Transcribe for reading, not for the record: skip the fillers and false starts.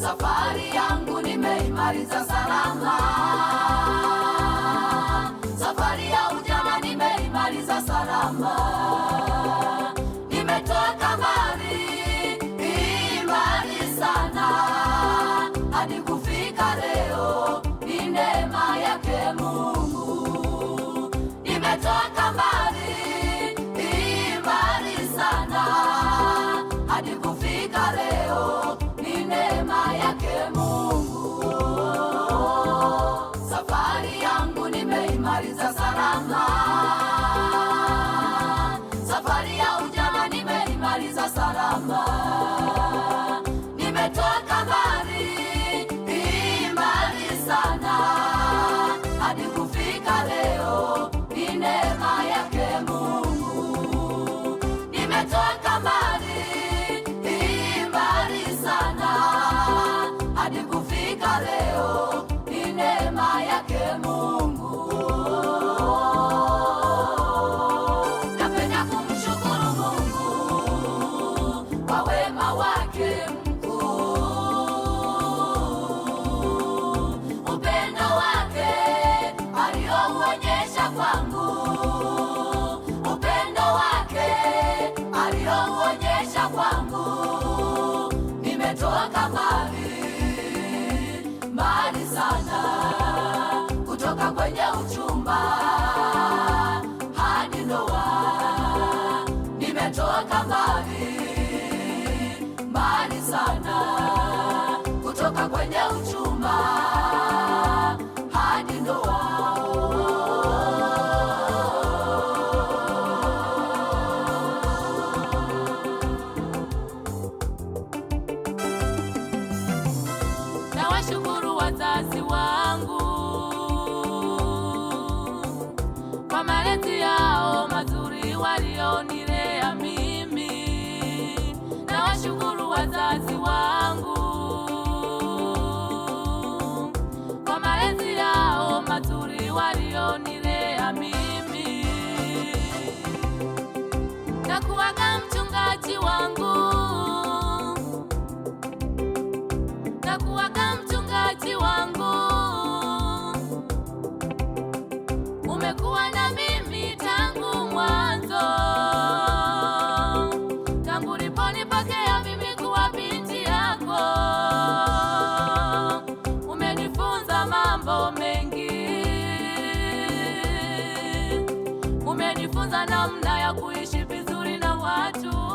Safari yangu nimeimaliza salama, safari ya ujana nimeimaliza salama. Nimetoka mbali sana hadi kufika leo, ni neema yake Mungu. Nimetoka mbali sana hadi kufika leo, ni neema yake Mungu. Safari yangu nimeimaliza salama, safari ya ujana nimeimaliza salama. Nimetoka mbali sana hadi kufika leo, ni neema yake Mungu. Nimetoka mbali sana hadi kufika leo, ni neema yake Mungu. Napenda kumshukuru Mungu kwa wema wake mkuu, upendo wake aliouonyesha kwangu, upendo wake aliouonyesha kwangu. Nimetoka mbali sana, kutoka kwenye uchumba hadi ndoa. Nimetoka mbali sana, kutoka kwenye uchumba hadi ndoa. Nawashukuru wazazi wangu kwa malezi yao mazuri walionilea mimi. Nawashukuru wazazi wangu kwa malezi yao mazuri walionilea mimi. Nakuaga mchungaji wangu, nakuaga mchungaji wangu, umekuwa na mimi tangu mwanzo, tangu uliponipokea mimi kuwa binti yako. Umenifunza mambo mengi, umenifunza namna ya kuishi vizuri na watu.